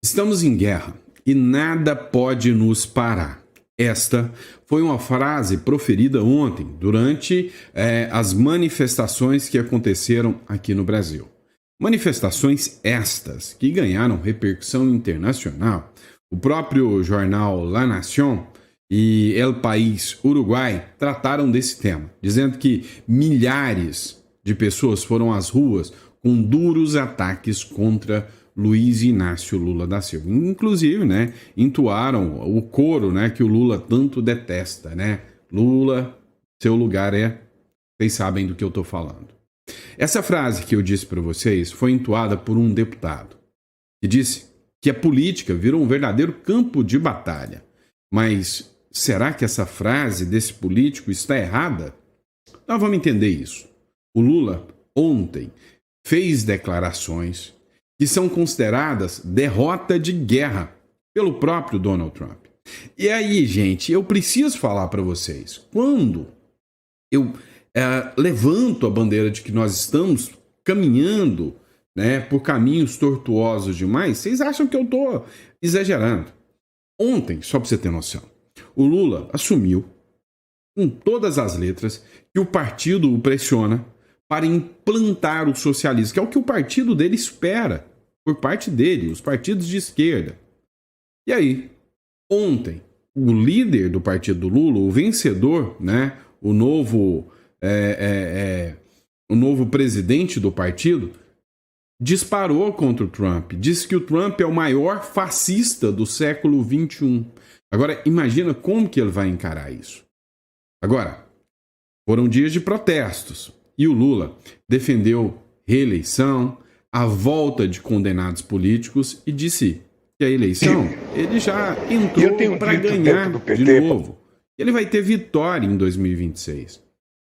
Estamos em guerra e nada pode nos parar. Esta foi uma frase proferida ontem, durante as manifestações que aconteceram aqui no Brasil. Manifestações estas que ganharam repercussão internacional. O próprio jornal La Nación e El País Uruguai trataram desse tema, dizendo que milhares de pessoas foram às ruas com duros ataques contra Luiz Inácio Lula da Silva. Inclusive, entoaram o coro, que o Lula tanto detesta, Lula, seu lugar é... Vocês sabem do que eu estou falando. Essa frase que eu disse para vocês foi entoada por um deputado, que disse que a política virou um verdadeiro campo de batalha. Mas será que essa frase desse político está errada? Nós vamos entender isso. O Lula, ontem, fez declarações que são consideradas derrota de guerra pelo próprio Donald Trump. E aí, gente, eu preciso falar para vocês, quando eu levanto a bandeira de que nós estamos caminhando por caminhos tortuosos demais, vocês acham que eu estou exagerando. Ontem, só para você ter noção, o Lula assumiu, com todas as letras, que o partido o pressiona para implantar o socialismo, que é o que o partido dele espera por parte dele, os partidos de esquerda. E aí, ontem, o líder do partido do Lula, o vencedor, o novo presidente do partido, disparou contra o Trump, disse que o Trump é o maior fascista do século XXI. Agora, imagina como que ele vai encarar isso. Agora, foram dias de protestos e o Lula defendeu reeleição, a volta de condenados políticos e disse que a eleição ele já entrou para ganhar de novo. Ele vai ter vitória em 2026.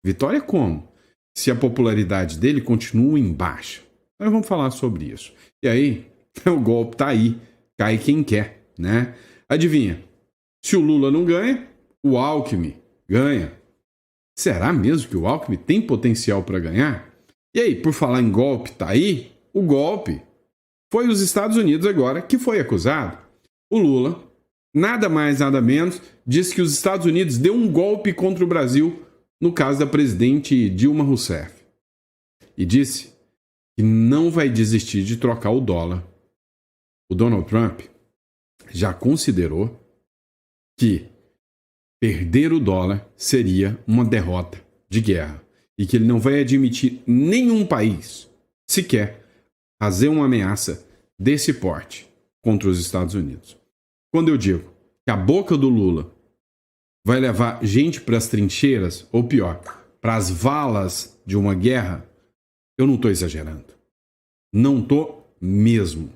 Vitória como? Se a popularidade dele continua em baixa. Nós vamos falar sobre isso. E aí, o golpe tá aí, cai quem quer, Adivinha? Se o Lula não ganha, o Alckmin ganha. Será mesmo que o Alckmin tem potencial para ganhar? E aí, por falar em golpe, tá aí? O golpe foi os Estados Unidos agora que foi acusado. O Lula, nada mais, nada menos, disse que os Estados Unidos deu um golpe contra o Brasil no caso da presidente Dilma Rousseff. E disse que não vai desistir de trocar o dólar. O Donald Trump já considerou que perder o dólar seria uma derrota de guerra e que ele não vai admitir nenhum país sequer fazer uma ameaça desse porte contra os Estados Unidos. Quando eu digo que a boca do Lula vai levar gente para as trincheiras, ou pior, para as valas de uma guerra, eu não estou exagerando. Não estou mesmo.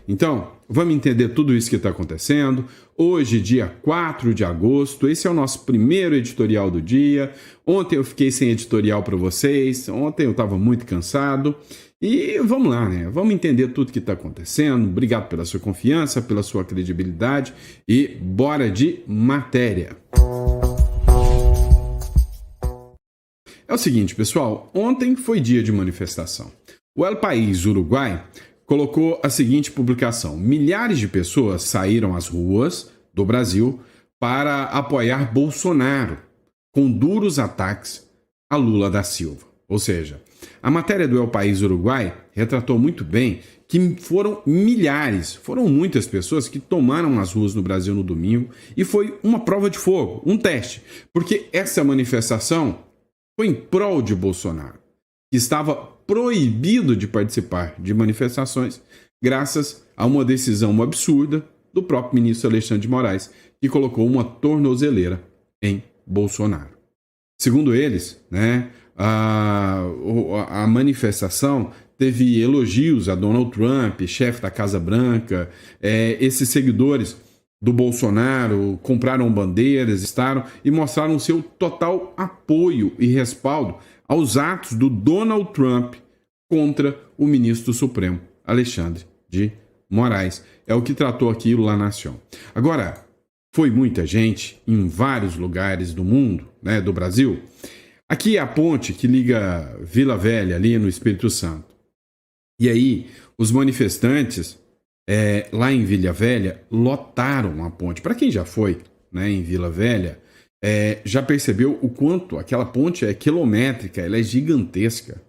Então, vamos entender tudo isso que está acontecendo. Hoje, dia 4 de agosto, esse é o nosso primeiro editorial do dia. Ontem eu fiquei sem editorial para vocês, ontem eu estava muito cansado. E vamos lá, Vamos entender tudo que está acontecendo. Obrigado pela sua confiança, pela sua credibilidade e bora de matéria. É o seguinte, pessoal, ontem foi dia de manifestação. O El País Uruguai colocou a seguinte publicação: milhares de pessoas saíram às ruas do Brasil para apoiar Bolsonaro, com duros ataques a Lula da Silva. Ou seja, a matéria do El País Uruguai retratou muito bem que foram milhares, foram muitas pessoas que tomaram as ruas no Brasil no domingo e foi uma prova de fogo, um teste, porque essa manifestação foi em prol de Bolsonaro, que estava proibido de participar de manifestações graças a uma decisão absurda do próprio ministro Alexandre de Moraes, que colocou uma tornozeleira em Bolsonaro. Segundo eles, a manifestação teve elogios a Donald Trump, chefe da Casa Branca. Esses seguidores do Bolsonaro compraram bandeiras, e mostraram seu total apoio e respaldo aos atos do Donald Trump contra o ministro do Supremo, Alexandre de Moraes. É o que tratou aqui o La Nación. Agora, foi muita gente em vários lugares do mundo, do Brasil. Aqui é a ponte que liga Vila Velha, ali no Espírito Santo. E aí, os manifestantes lá em Vila Velha, lotaram a ponte. Para quem já foi, né, em Vila Velha, já percebeu o quanto aquela ponte é quilométrica, ela é gigantesca.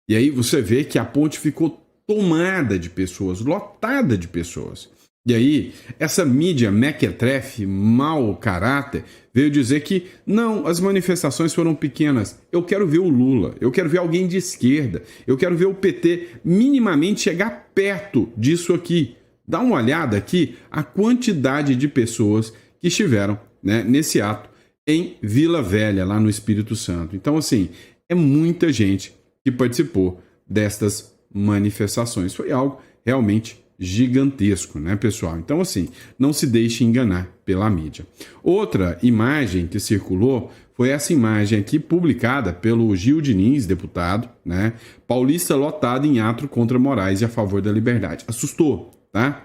E aí você vê que a ponte ficou tomada de pessoas, lotada de pessoas. E aí, essa mídia mequetrefe, mau caráter, veio dizer que não, as manifestações foram pequenas. Eu quero ver o Lula, eu quero ver alguém de esquerda, eu quero ver o PT minimamente chegar perto disso aqui. Dá uma olhada aqui a quantidade de pessoas que estiveram, né, nesse ato em Vila Velha, lá no Espírito Santo. Então, assim, é muita gente que participou destas manifestações. Foi algo realmente gigantesco, né, pessoal? Então, assim, não se deixe enganar pela mídia. Outra imagem que circulou foi essa imagem aqui publicada pelo Gil Diniz, deputado, né? Paulista lotado em ato contra Moraes e a favor da liberdade. Assustou, tá?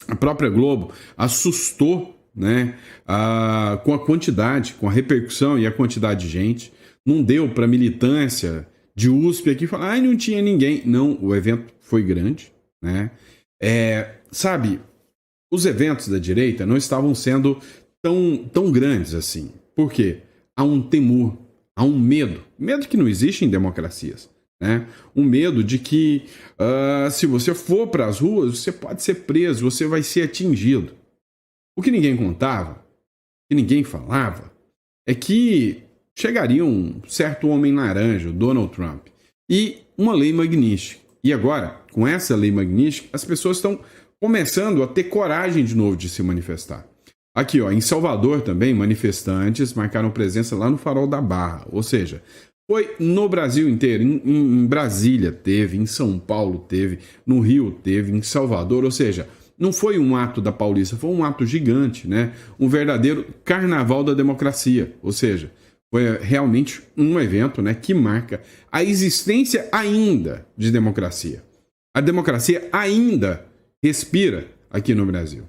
A própria Globo assustou, né, com a quantidade, com a repercussão e a quantidade de gente. Não deu para militância de USP aqui falar, não tinha ninguém. Não, o evento foi grande, né? Sabe, os eventos da direita não estavam sendo tão grandes assim. Por quê? Há um temor, há um medo que não existe em democracias, né? Um medo de que se você for para as ruas, você pode ser preso, você vai ser atingido. O que ninguém contava, o que ninguém falava, é que chegaria um certo homem laranja, o Donald Trump, e uma lei Magnitsky. E agora, com essa lei Magnitsky, as pessoas estão começando a ter coragem de novo de se manifestar. Aqui, ó, em Salvador também, manifestantes marcaram presença lá no Farol da Barra. Ou seja, foi no Brasil inteiro. Em Brasília teve, em São Paulo teve, no Rio teve, em Salvador. Ou seja, não foi um ato da Paulista, foi um ato gigante, né? Um verdadeiro carnaval da democracia. Ou seja, foi realmente um evento, né, que marca a existência ainda de democracia. A democracia ainda respira aqui no Brasil.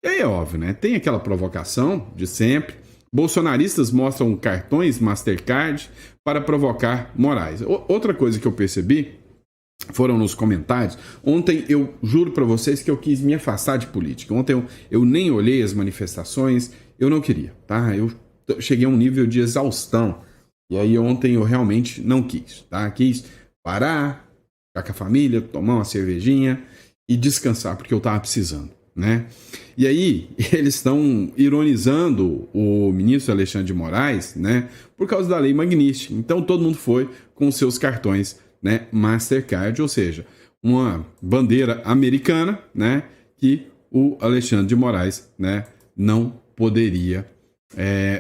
E aí é óbvio, né? Tem aquela provocação de sempre. Bolsonaristas mostram cartões Mastercard para provocar Moraes. Outra coisa que eu percebi foram nos comentários. Ontem eu juro para vocês que eu quis me afastar de política. Ontem eu nem olhei as manifestações, eu não queria, tá? Eu cheguei a um nível de exaustão. E aí ontem eu realmente não quis, tá? Quis parar, ficar com a família, tomar uma cervejinha e descansar, porque eu estava precisando, né? E aí eles estão ironizando o ministro Alexandre de Moraes, né? Por causa da lei Magnitsky. Então todo mundo foi com seus cartões, né, Mastercard, ou seja, uma bandeira americana, né? Que o Alexandre de Moraes, né, não poderia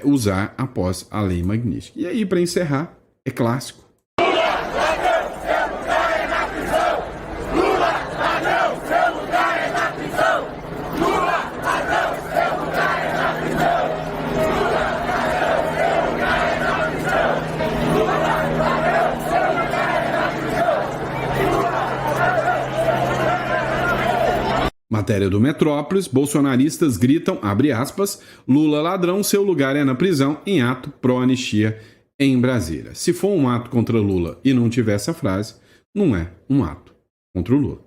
usar após a lei Magnitsky. E aí, para encerrar, é clássico. Matéria do Metrópolis, bolsonaristas gritam, abre aspas, Lula ladrão, seu lugar é na prisão, em ato pró-anistia em Brasília. Se for um ato contra Lula e não tiver essa frase, não é um ato contra o Lula.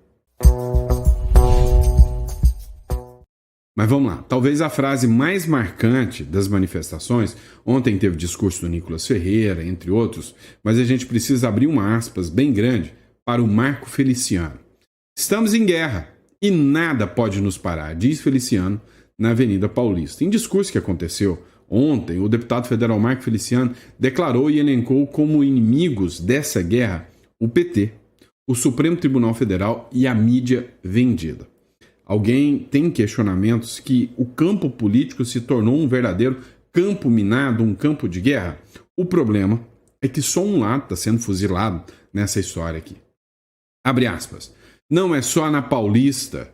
Mas vamos lá, talvez a frase mais marcante das manifestações, ontem teve discurso do Nicolas Ferreira, entre outros, mas a gente precisa abrir uma aspas bem grande para o Marco Feliciano. Estamos em guerra. E nada pode nos parar, diz Feliciano na Avenida Paulista. Em discurso que aconteceu ontem, o deputado federal Marco Feliciano declarou e elencou como inimigos dessa guerra o PT, o Supremo Tribunal Federal e a mídia vendida. Alguém tem questionamentos que o campo político se tornou um verdadeiro campo minado, um campo de guerra? O problema é que só um lado está sendo fuzilado nessa história aqui. Abre aspas. Não é só na Paulista,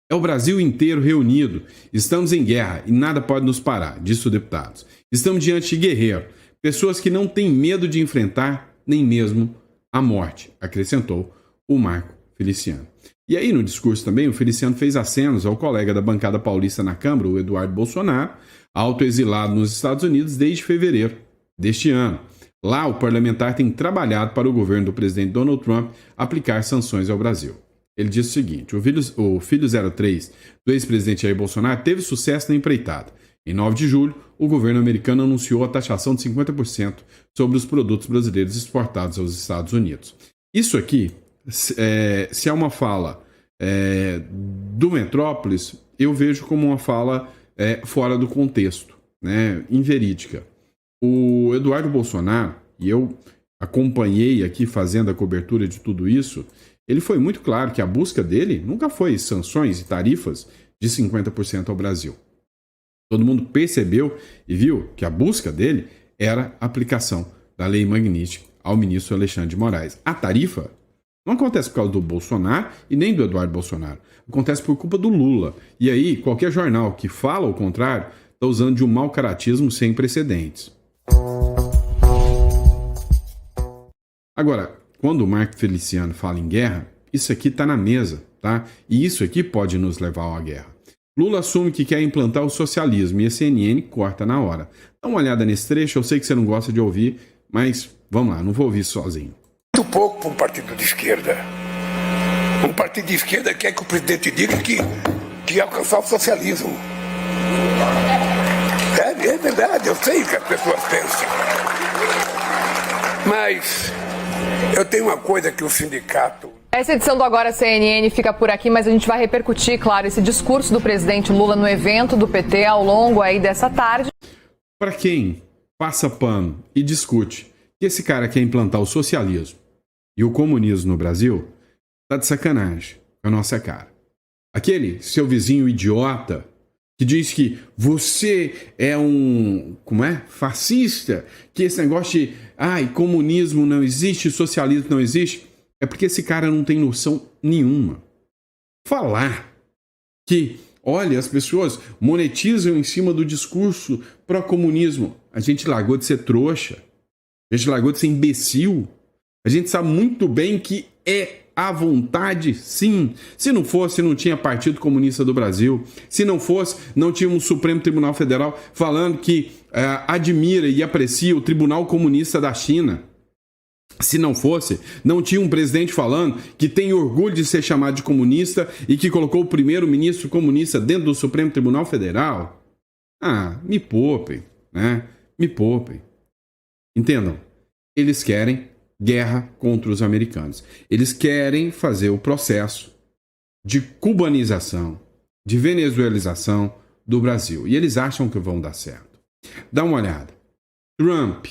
é o Brasil inteiro reunido. Estamos em guerra e nada pode nos parar, disse o deputado. Estamos diante de guerreiro, pessoas que não têm medo de enfrentar nem mesmo a morte, acrescentou o Marco Feliciano. E aí no discurso também o Feliciano fez acenos ao colega da bancada paulista na Câmara, o Eduardo Bolsonaro, autoexilado nos Estados Unidos desde fevereiro deste ano. Lá o parlamentar tem trabalhado para o governo do presidente Donald Trump aplicar sanções ao Brasil. Ele diz o seguinte: o filho 03 do ex-presidente Jair Bolsonaro teve sucesso na empreitada. Em 9 de julho, o governo americano anunciou a taxação de 50% sobre os produtos brasileiros exportados aos Estados Unidos. Isso aqui, se é uma fala do Metrópolis, eu vejo como uma fala fora do contexto, né, inverídica. O Eduardo Bolsonaro, e eu acompanhei aqui fazendo a cobertura de tudo isso, ele foi muito claro que a busca dele nunca foi sanções e tarifas de 50% ao Brasil. Todo mundo percebeu e viu que a busca dele era a aplicação da Lei Magnitsky ao ministro Alexandre de Moraes. A tarifa não acontece por causa do Bolsonaro e nem do Eduardo Bolsonaro. Acontece por culpa do Lula. E aí, qualquer jornal que fala o contrário está usando de um mau caratismo sem precedentes. Agora, quando o Marco Feliciano fala em guerra, isso aqui está na mesa, tá? E isso aqui pode nos levar a uma guerra. Lula assume que quer implantar o socialismo e a CNN corta na hora. Dá uma olhada nesse trecho, eu sei que você não gosta de ouvir, mas vamos lá, não vou ouvir sozinho. Muito pouco para um partido de esquerda. Um partido de esquerda quer que o presidente diga que ia alcançar o socialismo. É verdade, eu sei o que as pessoas pensam. Mas eu tenho uma coisa que o sindicato... Essa edição do Agora CNN fica por aqui, mas a gente vai repercutir, claro, esse discurso do presidente Lula no evento do PT ao longo aí dessa tarde. Para quem passa pano e discute que esse cara quer implantar o socialismo e o comunismo no Brasil, tá de sacanagem com a nossa cara. Aquele seu vizinho idiota que diz que você é fascista, que esse negócio de comunismo não existe, socialismo não existe, é porque esse cara não tem noção nenhuma. Falar que, olha, as pessoas monetizam em cima do discurso pró-comunismo. A gente largou de ser trouxa. A gente largou de ser imbecil. A gente sabe muito bem que é à vontade, sim. Se não fosse, não tinha Partido Comunista do Brasil. Se não fosse, não tinha um Supremo Tribunal Federal falando que admira e aprecia o Tribunal Comunista da China. Se não fosse, não tinha um presidente falando que tem orgulho de ser chamado de comunista e que colocou o primeiro-ministro comunista dentro do Supremo Tribunal Federal. Me poupem, né? Me poupem. Entendam, eles querem guerra contra os americanos. Eles querem fazer o processo de cubanização, de venezuelização do Brasil. E eles acham que vão dar certo. Dá uma olhada. Trump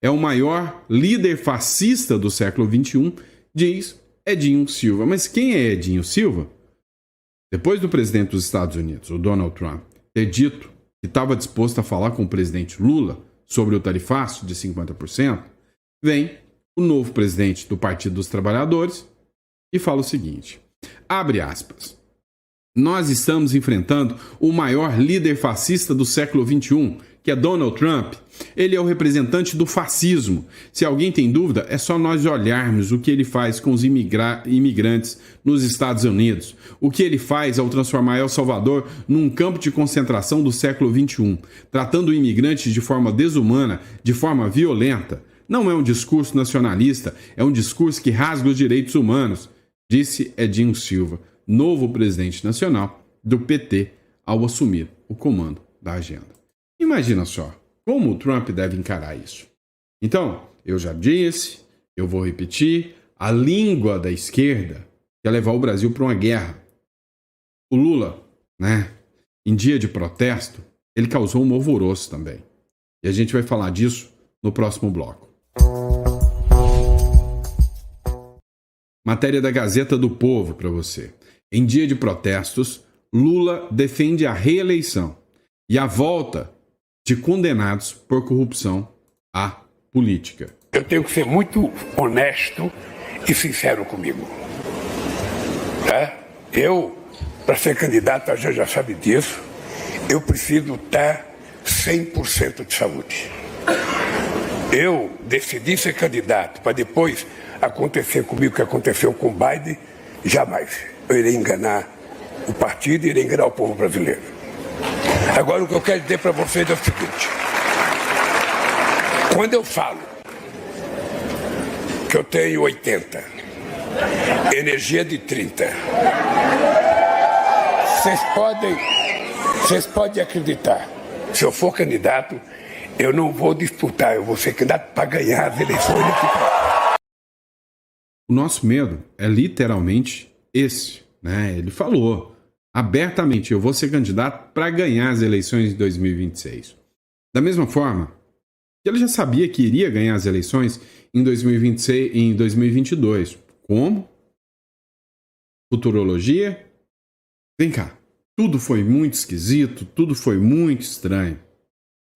é o maior líder fascista do século XXI, diz Edinho Silva. Mas quem é Edinho Silva? Depois do presidente dos Estados Unidos, o Donald Trump, ter dito que estava disposto a falar com o presidente Lula sobre o tarifaço de 50%, vem o novo presidente do Partido dos Trabalhadores e fala o seguinte, abre aspas, nós estamos enfrentando o maior líder fascista do século XXI, que é Donald Trump. Ele é o representante do fascismo. Se alguém tem dúvida, é só nós olharmos o que ele faz com os imigrantes nos Estados Unidos. O que ele faz ao transformar El Salvador num campo de concentração do século XXI, tratando imigrantes de forma desumana, de forma violenta. Não é um discurso nacionalista, é um discurso que rasga os direitos humanos, disse Edinho Silva, novo presidente nacional do PT, ao assumir o comando da agenda. Imagina só, como o Trump deve encarar isso. Então, eu já disse, eu vou repetir, a língua da esquerda quer levar o Brasil para uma guerra. O Lula, em dia de protesto, ele causou um alvoroço também. E a gente vai falar disso no próximo bloco. Matéria da Gazeta do Povo para você. Em dia de protestos, Lula defende a reeleição e a volta de condenados por corrupção à política. Eu tenho que ser muito honesto e sincero comigo. Eu, para ser candidato, a gente já sabe disso, eu preciso ter 100% de saúde. Eu decidi ser candidato para depois acontecer comigo o que aconteceu com o Biden, jamais. Eu irei enganar o partido e irei enganar o povo brasileiro. Agora, o que eu quero dizer para vocês é o seguinte. Quando eu falo que eu tenho 80 energia de 30. Vocês podem acreditar, se eu for candidato, eu não vou disputar, eu vou ser candidato para ganhar as eleições. O nosso medo é literalmente esse, né? Ele falou abertamente, eu vou ser candidato para ganhar as eleições de 2026. Da mesma forma que ele já sabia que iria ganhar as eleições em 2026 e em 2022. Como? Futurologia? Vem cá. Tudo foi muito esquisito, tudo foi muito estranho.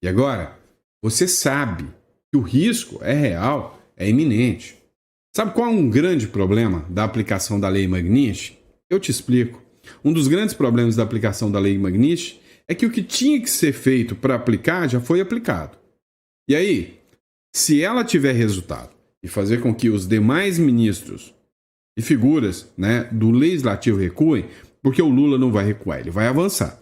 E agora, você sabe que o risco é real, é iminente. Sabe qual é um grande problema da aplicação da Lei Magnitsky? Eu te explico. Um dos grandes problemas da aplicação da Lei Magnitsky é que o que tinha que ser feito para aplicar já foi aplicado. E aí, se ela tiver resultado e fazer com que os demais ministros e figuras, né, do legislativo recuem, porque o Lula não vai recuar, ele vai avançar.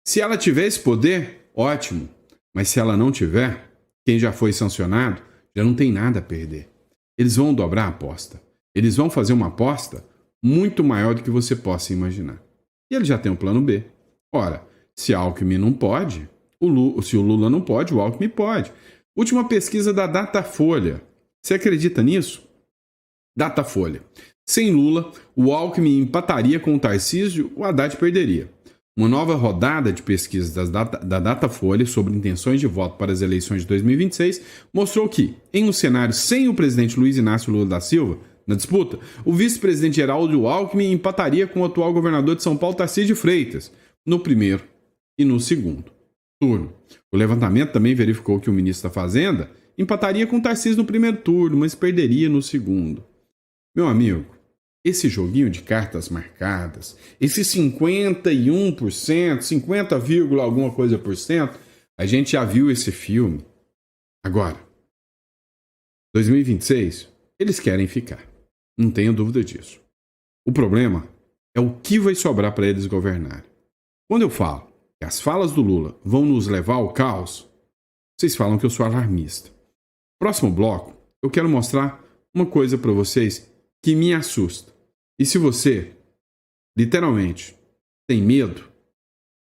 Se ela tiver esse poder, ótimo. Mas se ela não tiver, quem já foi sancionado já não tem nada a perder. Eles vão dobrar a aposta. Eles vão fazer uma aposta muito maior do que você possa imaginar. E ele já tem um plano B. Ora, se Alckmin não pode, se o Lula não pode, o Alckmin pode. Última pesquisa da Datafolha. Você acredita nisso? Datafolha. Sem Lula, o Alckmin empataria com o Tarcísio, o Haddad perderia. Uma nova rodada de pesquisas da Datafolha sobre intenções de voto para as eleições de 2026 mostrou que, em um cenário sem o presidente Luiz Inácio Lula da Silva na disputa, o vice-presidente Geraldo Alckmin empataria com o atual governador de São Paulo, Tarcísio de Freitas, no primeiro e no segundo turno. O levantamento também verificou que o ministro da Fazenda empataria com o Tarcísio no primeiro turno, mas perderia no segundo. Meu amigo, esse joguinho de cartas marcadas, esse 51%, 50, alguma coisa por cento, a gente já viu esse filme. Agora, 2026, eles querem ficar. Não tenha dúvida disso. O problema é o que vai sobrar para eles governarem. Quando eu falo que as falas do Lula vão nos levar ao caos, vocês falam que eu sou alarmista. Próximo bloco, eu quero mostrar uma coisa para vocês que me assusta. E se você, literalmente, tem medo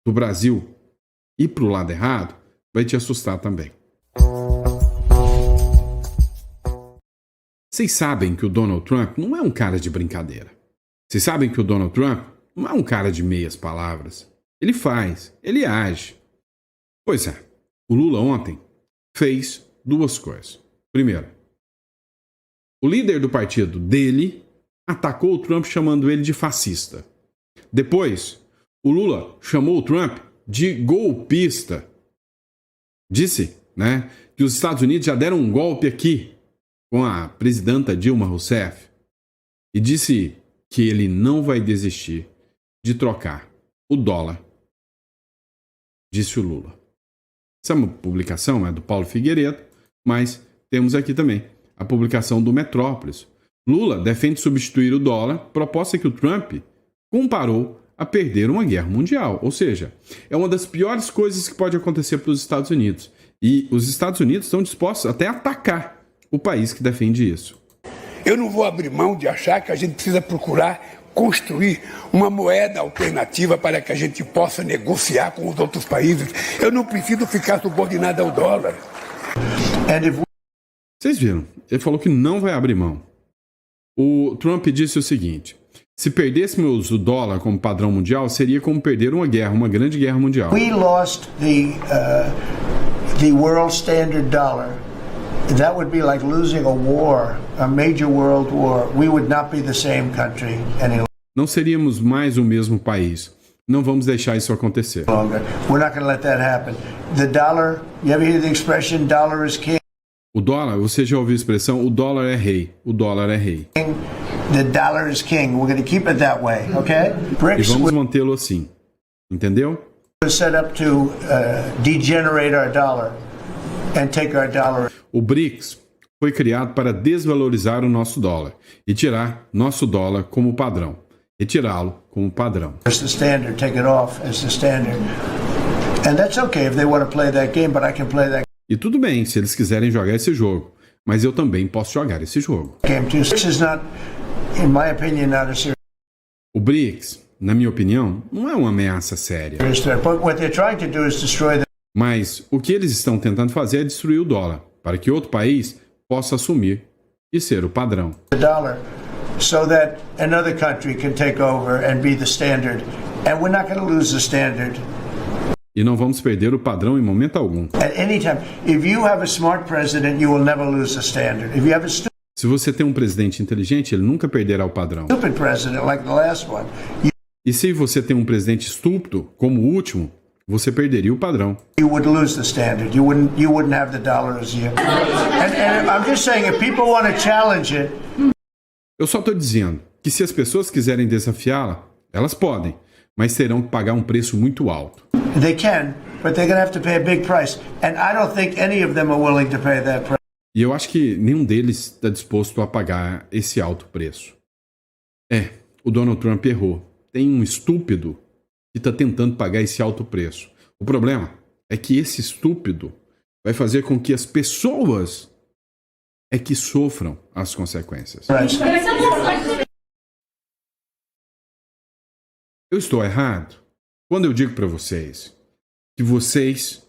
do Brasil ir para o lado errado, vai te assustar também. Vocês sabem que o Donald Trump não é um cara de brincadeira. Vocês sabem que o Donald Trump não é um cara de meias palavras. Ele faz, ele age. Pois é, o Lula ontem fez duas coisas. Primeiro, o líder do partido dele atacou o Trump chamando ele de fascista. Depois, o Lula chamou o Trump de golpista. Disse, né, que os Estados Unidos já deram um golpe aqui com a presidenta Dilma Rousseff e disse que ele não vai desistir de trocar o dólar, disse o Lula. Essa é uma publicação, é do Paulo Figueiredo, mas temos aqui também a publicação do Metrópolis. Lula defende substituir o dólar, proposta que o Trump comparou a perder uma guerra mundial. Ou seja, é uma das piores coisas que pode acontecer para os Estados Unidos. E os Estados Unidos estão dispostos até a atacar o país que defende isso. Eu não vou abrir mão de achar que a gente precisa procurar construir uma moeda alternativa para que a gente possa negociar com os outros países. Eu não preciso ficar subordinado ao dólar. Vocês viram? Ele falou que não vai abrir mão. O Trump disse o seguinte: se perdêssemos o dólar como padrão mundial, seria como perder uma guerra, uma grande guerra mundial. We lost the world standard dollar. That would be like losing a war, a major world war. We would not be the same country any longer. Não seríamos mais o mesmo país. Não vamos deixar isso acontecer. We're not going to let that happen. The dollar, you ever hear the expression dollar is king? O dólar, você já ouviu a expressão, o dólar é rei. O dólar é rei. The dollar is king. We're going to keep it that way, okay? E vamos mantê-lo assim. Entendeu? Set up to degenerate our dollar and take our dollar. O BRICS foi criado para desvalorizar o nosso dólar e tirar nosso dólar como padrão. Retirá-lo como padrão. As the standard, take it off as the standard. And that's okay if they want to play that game, but I can play that. E tudo bem se eles quiserem jogar esse jogo, mas eu também posso jogar esse jogo. Game too. This is not in my opinion, not a serious O BRICS, na minha opinião, não é uma ameaça séria. threat. But what they're trying to do is destroy Mas o que eles estão tentando fazer é destruir o dólar, para que outro país possa assumir e ser o padrão. the dollar so that another country can take over and be the standard. And we're not going to lose the standard E não vamos perder o padrão em momento algum. at any time. If you have a smart president, you will never lose the standard. If you have a Se você tem um presidente inteligente, ele nunca perderá o padrão. stupid president like the last one, E se você tem um presidente estúpido, como o último, você perderia o padrão. you would lose the standard. You wouldn't have the dollar as you. And I'm just saying, if people want to challenge it, Eu só estou dizendo que se as pessoas quiserem desafiá-la, elas podem, mas terão que pagar um preço muito alto. they can, but they're going to have to pay a big price. And I don't think any of them are willing to pay that price. E eu acho que nenhum deles está disposto a pagar esse alto preço. O Donald Trump errou. Tem um estúpido que está tentando pagar esse alto preço. O problema é que esse estúpido vai fazer com que as pessoas que sofram as consequências. Eu estou errado quando eu digo para vocês que vocês,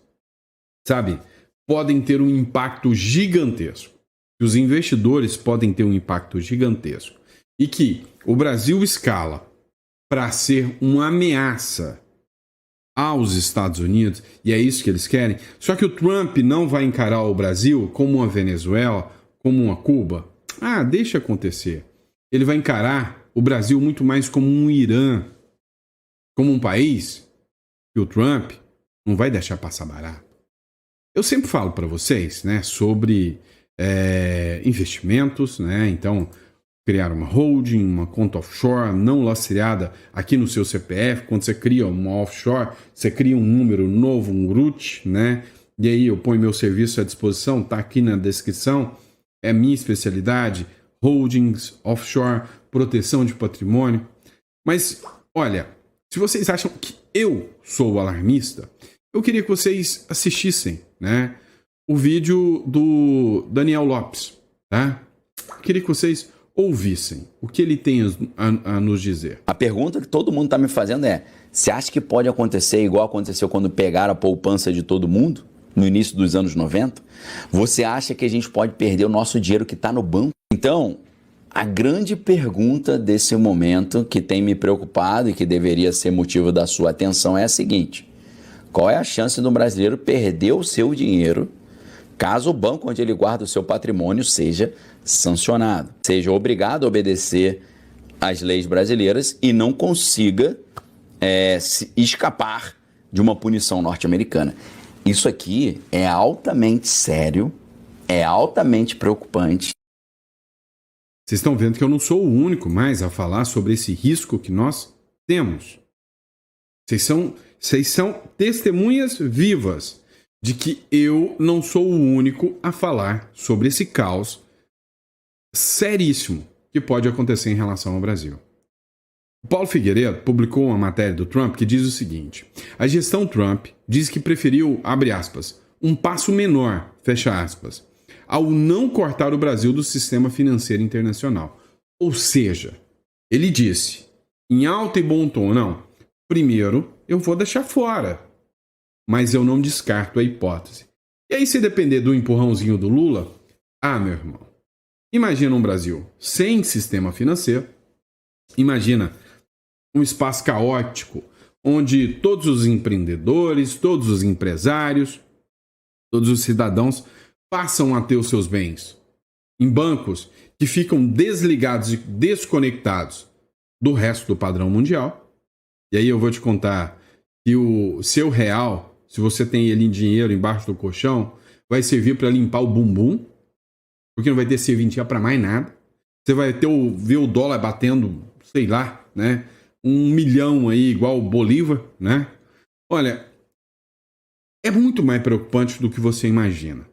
podem ter um impacto gigantesco. Que os investidores podem ter um impacto gigantesco. E que o Brasil escala para ser uma ameaça aos Estados Unidos, e é isso que eles querem. Só que o Trump não vai encarar o Brasil como uma Venezuela, como uma Cuba. Deixa acontecer. Ele vai encarar o Brasil muito mais como um Irã, como um país que o Trump não vai deixar passar barato. Eu sempre falo para vocês, sobre investimentos, Então, criar uma holding, uma conta offshore não lastreada aqui no seu CPF. Quando você cria uma offshore, você cria um número novo, um root, E aí eu ponho meu serviço à disposição, tá aqui na descrição. É minha especialidade, holdings, offshore, proteção de patrimônio. Mas, olha, se vocês acham que eu sou alarmista, eu queria que vocês assistissem, o vídeo do Daniel Lopes, tá? Eu queria que vocês ouvissem o que ele tem a nos dizer. A pergunta que todo mundo está me fazendo é: você acha que pode acontecer igual aconteceu quando pegaram a poupança de todo mundo, no início dos anos 90? Você acha que a gente pode perder o nosso dinheiro que está no banco? Então, a grande pergunta desse momento, que tem me preocupado e que deveria ser motivo da sua atenção, é a seguinte: qual é a chance do brasileiro perder o seu dinheiro caso o banco onde ele guarda o seu patrimônio seja sancionado, seja obrigado a obedecer às leis brasileiras e não consiga escapar de uma punição norte-americana? Isso aqui é altamente sério, é altamente preocupante. Vocês estão vendo que eu não sou o único mais a falar sobre esse risco que nós temos. Vocês são testemunhas vivas de que eu não sou o único a falar sobre esse caos seríssimo que pode acontecer em relação ao Brasil. O Paulo Figueiredo publicou uma matéria do Trump que diz o seguinte: a gestão Trump diz que preferiu, abre aspas, um passo menor, fecha aspas, ao não cortar o Brasil do sistema financeiro internacional. Ou seja, ele disse, em alto e bom tom, não, primeiro eu vou deixar fora, mas eu não descarto a hipótese. E aí, se depender do empurrãozinho do Lula, meu irmão, imagina um Brasil sem sistema financeiro, imagina um espaço caótico, onde todos os empreendedores, todos os empresários, todos os cidadãos passam a ter os seus bens em bancos que ficam desligados e desconectados do resto do padrão mundial. E aí eu vou te contar que o seu real, se você tem ele em dinheiro embaixo do colchão, vai servir para limpar o bumbum, porque não vai ter serventia para mais nada. Você vai ver o dólar batendo, sei lá, 1 milhão aí, igual o Bolívar, Olha, é muito mais preocupante do que você imagina.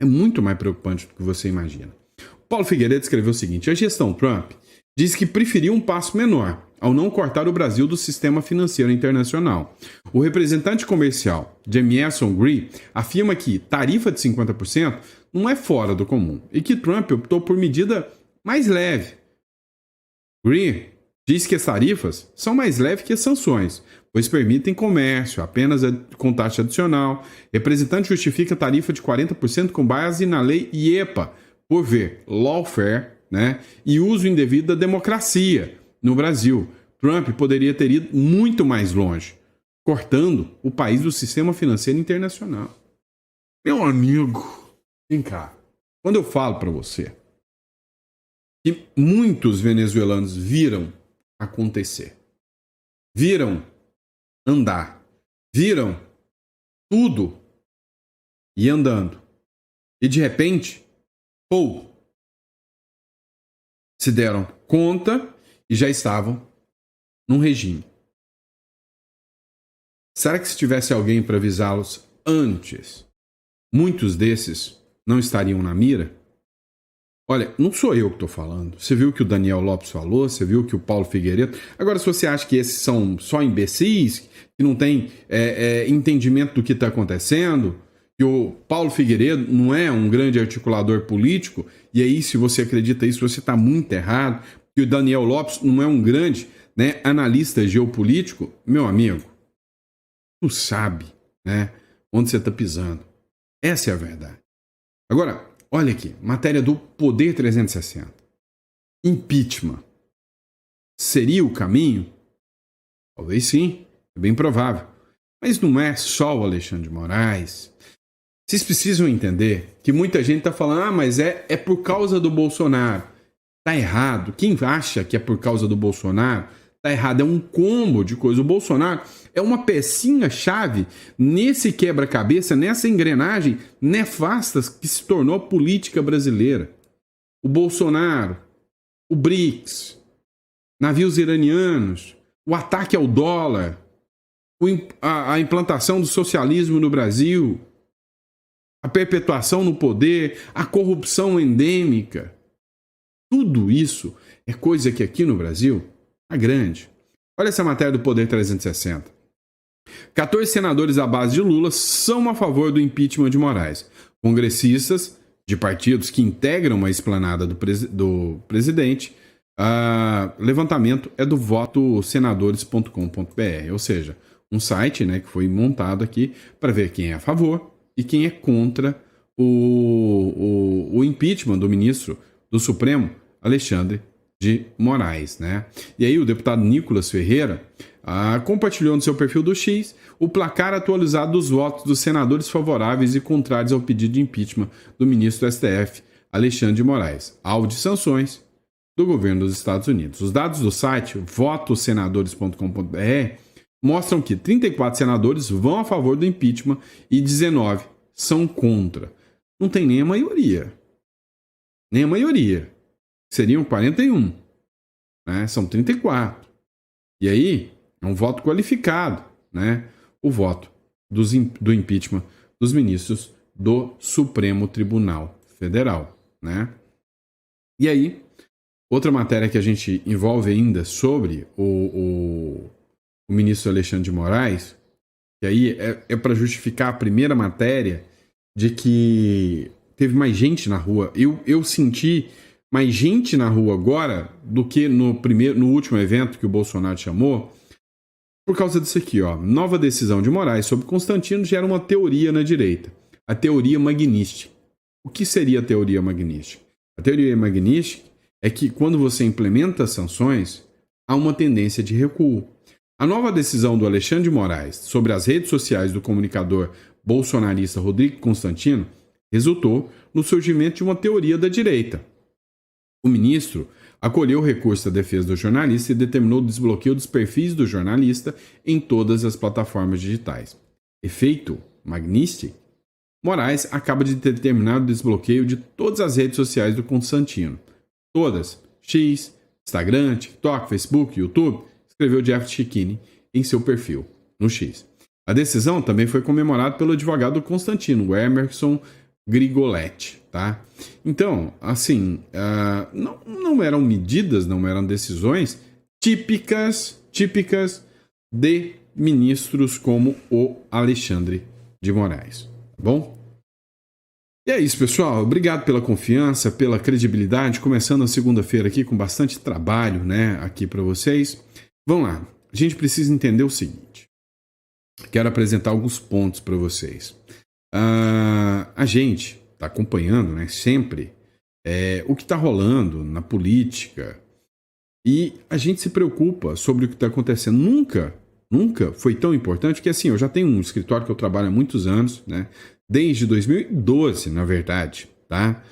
É muito mais preocupante do que você imagina. O Paulo Figueiredo escreveu o seguinte: a gestão Trump diz que preferiu um passo menor ao não cortar o Brasil do sistema financeiro internacional. O representante comercial Jamieson Green afirma que tarifa de 50% não é fora do comum e que Trump optou por medida mais leve. Green diz que as tarifas são mais leves que as sanções, pois permitem comércio apenas com taxa adicional. Representante justifica a tarifa de 40% com base na lei IEPA, por ver lawfare, né, e uso indevido da democracia no Brasil. Trump poderia ter ido muito mais longe, cortando o país do sistema financeiro internacional. Meu amigo, vem cá. Quando eu falo para você que muitos venezuelanos viram acontecer, viram andar, viram tudo e andando, e de repente, se deram conta e já estavam num regime. Será que se tivesse alguém para avisá-los antes, muitos desses não estariam na mira? Olha, não sou eu que estou falando. Você viu o que o Daniel Lopes falou, você viu o que o Paulo Figueiredo... Agora, se você acha que esses são só imbecis, que não tem entendimento do que está acontecendo, que o Paulo Figueiredo não é um grande articulador político, e aí, se você acredita isso, você está muito errado, que o Daniel Lopes não é um grande, né, analista geopolítico, meu amigo, tu sabe, né, onde você está pisando. Essa é a verdade. Agora, olha aqui, matéria do Poder 360. Impeachment. Seria o caminho? Talvez sim, é bem provável. Mas não é só o Alexandre de Moraes. Vocês precisam entender que muita gente está falando, mas é por causa do Bolsonaro. Tá errado. Quem acha que é por causa do Bolsonaro, tá errado. É um combo de coisas. O Bolsonaro é uma pecinha-chave nesse quebra-cabeça, nessa engrenagem nefasta que se tornou a política brasileira. O Bolsonaro, o BRICS, navios iranianos, o ataque ao dólar, a implantação do socialismo no Brasil, a perpetuação no poder, a corrupção endêmica. Tudo isso é coisa que aqui no Brasil é grande. Olha essa matéria do Poder 360. 14 senadores à base de Lula são a favor do impeachment de Moraes. Congressistas de partidos que integram a esplanada do presidente. Levantamento é do votosenadores.com.br, ou seja, um site, né, que foi montado aqui para ver quem é a favor e quem é contra o impeachment do ministro do Supremo, Alexandre de Moraes, né? E aí o deputado Nicolas Ferreira compartilhou no seu perfil do X o placar atualizado dos votos dos senadores favoráveis e contrários ao pedido de impeachment do ministro do STF, Alexandre de Moraes, alvo de sanções do governo dos Estados Unidos. Os dados do site votosenadores.com.br mostram que 34 senadores vão a favor do impeachment e 19 são contra. Não tem nem a maioria. Nem a maioria. Seriam 41. Né? São 34. E aí, é um voto qualificado, né? O voto do impeachment dos ministros do Supremo Tribunal Federal, né? E aí, outra matéria que a gente envolve ainda sobre o ministro Alexandre de Moraes, que aí é para justificar a primeira matéria de que teve mais gente na rua. Eu senti mais gente na rua agora do que no último evento que o Bolsonaro chamou, por causa disso aqui, ó. Nova decisão de Moraes sobre Constantino gera uma teoria na direita, a teoria magnística. O que seria a teoria magnística? A teoria magnística é que quando você implementa sanções, há uma tendência de recuo. A nova decisão do Alexandre de Moraes sobre as redes sociais do comunicador bolsonarista Rodrigo Constantino resultou no surgimento de uma teoria da direita. O ministro acolheu o recurso da defesa do jornalista e determinou o desbloqueio dos perfis do jornalista em todas as plataformas digitais. Efeito magnístico? Moraes acaba de determinar o desbloqueio de todas as redes sociais do Constantino. Todas. X, Instagram, TikTok, Facebook, YouTube, escreveu Jeff Chikini em seu perfil no X. A decisão também foi comemorada pelo advogado do Constantino, o Emerson Grigoletti, tá? Então, assim, não eram medidas, não eram decisões típicas de ministros como o Alexandre de Moraes, tá bom? E é isso, pessoal. Obrigado pela confiança, pela credibilidade. Começando a segunda-feira aqui com bastante trabalho, né, aqui para vocês. Vamos lá. A gente precisa entender o seguinte. Quero apresentar alguns pontos para vocês. A gente está acompanhando, né, sempre o que está rolando na política e a gente se preocupa sobre o que está acontecendo. Nunca foi tão importante que, assim, eu já tenho um escritório que eu trabalho há muitos anos, né? Desde 2012, na verdade, tá?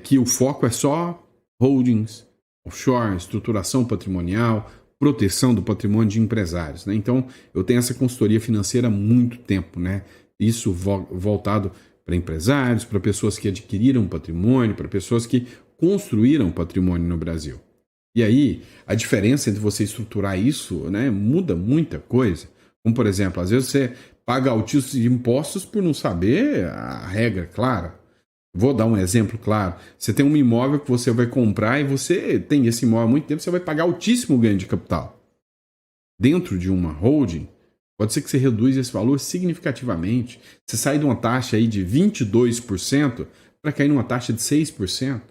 Que o foco é só holdings, offshore, estruturação patrimonial, proteção do patrimônio de empresários, né? Então, eu tenho essa consultoria financeira há muito tempo, né? Isso voltado para empresários, para pessoas que adquiriram patrimônio, para pessoas que construíram patrimônio no Brasil. E aí, a diferença entre você estruturar isso, né, muda muita coisa. Como, por exemplo, às vezes você paga altíssimos impostos por não saber a regra clara. Vou dar um exemplo claro. Você tem um imóvel que você vai comprar e você tem esse imóvel há muito tempo, você vai pagar altíssimo ganho de capital. Dentro de uma holding, pode ser que você reduza esse valor significativamente. Você sai de uma taxa aí de 22% para cair numa taxa de 6%.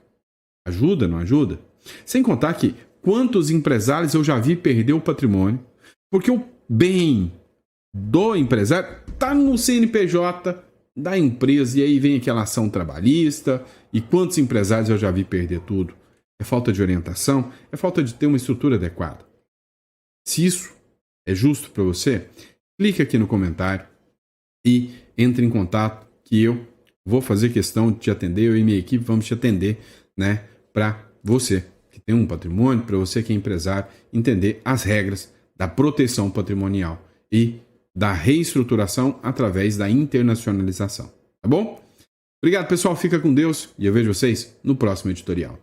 Ajuda, não ajuda? Sem contar que quantos empresários eu já vi perder o patrimônio porque o bem do empresário está no CNPJ da empresa e aí vem aquela ação trabalhista. E quantos empresários eu já vi perder tudo? É falta de orientação, é falta de ter uma estrutura adequada. Se isso é justo para você, clique aqui no comentário e entre em contato que eu vou fazer questão de te atender, eu e minha equipe vamos te atender, né, para você que tem um patrimônio, para você que é empresário, entender as regras da proteção patrimonial e da reestruturação através da internacionalização. Tá bom? Obrigado, pessoal. Fica com Deus e eu vejo vocês no próximo editorial.